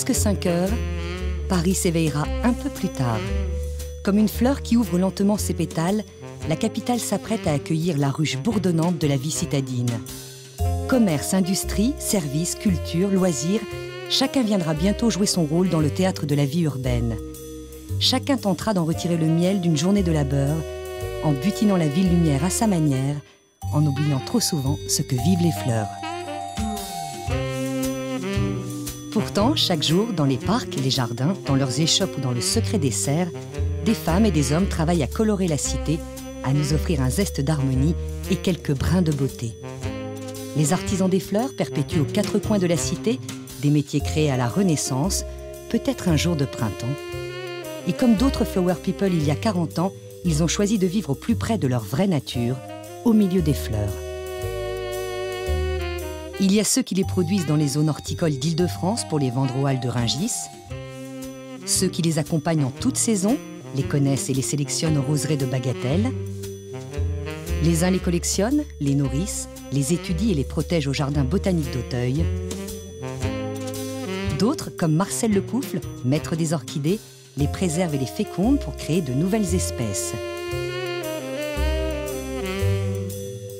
presque 5 heures, Paris s'éveillera un peu plus tard. Comme une fleur qui ouvre lentement ses pétales, la capitale s'apprête à accueillir la ruche bourdonnante de la vie citadine. Commerce, industrie, services, culture, loisirs, chacun viendra bientôt jouer son rôle dans le théâtre de la vie urbaine. Chacun tentera d'en retirer le miel d'une journée de labeur, en butinant la ville lumière à sa manière, en oubliant trop souvent ce que vivent les fleurs. Pourtant, chaque jour, dans les parcs, les jardins, dans leurs échoppes ou dans le secret des serres, des femmes et des hommes travaillent à colorer la cité, à nous offrir un zeste d'harmonie et quelques brins de beauté. Les artisans des fleurs perpétuent aux 4 coins de la cité des métiers créés à la Renaissance, peut-être un jour de printemps. Et comme d'autres flower people il y a 40 ans, ils ont choisi de vivre au plus près de leur vraie nature, au milieu des fleurs. Il y a ceux qui les produisent dans les zones horticoles d'Île-de-France pour les vendre aux halles de Rungis, ceux qui les accompagnent en toute saison, les connaissent et les sélectionnent aux roseraies de Bagatelle. Les uns les collectionnent, les nourrissent, les étudient et les protègent au jardin botanique d'Auteuil. D'autres, comme Marcel Lepoufle, maître des orchidées, les préservent et les fécondent pour créer de nouvelles espèces.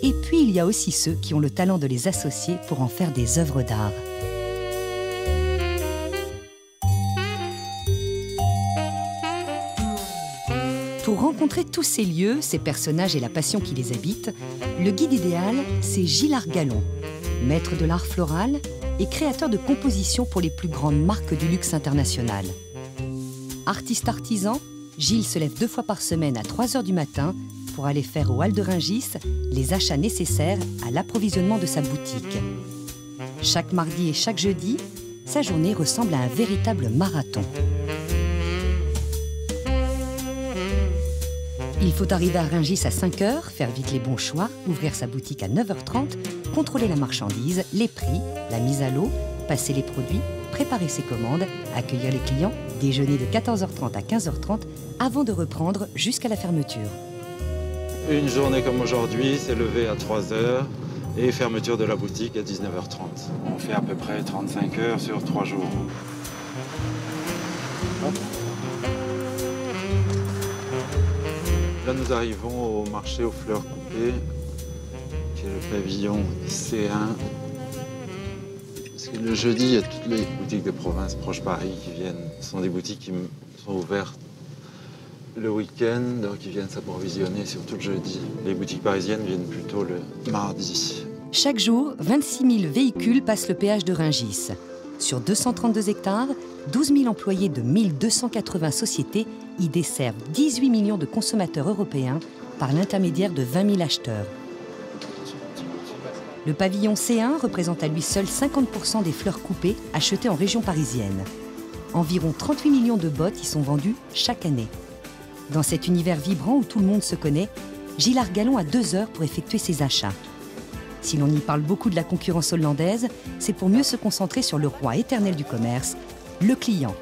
Et puis il y a aussi ceux qui ont le talent de les associer pour en faire des œuvres d'art. Pour rencontrer tous ces lieux, ces personnages et la passion qui les habite, le guide idéal, c'est Gilles Argalon, maître de l'art floral et créateur de compositions pour les plus grandes marques du luxe international. Artiste artisan, Gilles se lève 2 fois par semaine à 3 h du matin pour aller faire aux halles de Rungis les achats nécessaires à l'approvisionnement de sa boutique. Chaque mardi et chaque jeudi, sa journée ressemble à un véritable marathon. Il faut arriver à Rungis à 5 h, faire vite les bons choix, ouvrir sa boutique à 9 h 30, contrôler la marchandise, les prix, la mise à l'eau, passer les produits, préparer ses commandes, accueillir les clients, déjeuner de 14 h 30 à 15 h 30 avant de reprendre jusqu'à la fermeture. Une journée comme aujourd'hui, c'est levé à 3 h et fermeture de la boutique à 19 h 30. On fait à peu près 35 heures sur 3 jours. Hop. Là, nous arrivons au marché aux fleurs coupées, qui est le pavillon C1. Parce que le jeudi, il y a toutes les boutiques de province proche Paris qui viennent. Ce sont des boutiques qui sont ouvertes le week-end, donc ils viennent s'approvisionner surtout le jeudi. Les boutiques parisiennes viennent plutôt le mardi. Chaque jour, 26 000 véhicules passent le péage de Rungis. Sur 232 hectares, 12 000 employés de 1280 sociétés y desservent 18 millions de consommateurs européens par l'intermédiaire de 20 000 acheteurs. Le pavillon C1 représente à lui seul 50% des fleurs coupées achetées en région parisienne. Environ 38 millions de bottes y sont vendues chaque année. Dans cet univers vibrant où tout le monde se connaît, Gilles Argalon a 2 heures pour effectuer ses achats. Si l'on y parle beaucoup de la concurrence hollandaise, c'est pour mieux se concentrer sur le roi éternel du commerce, le client.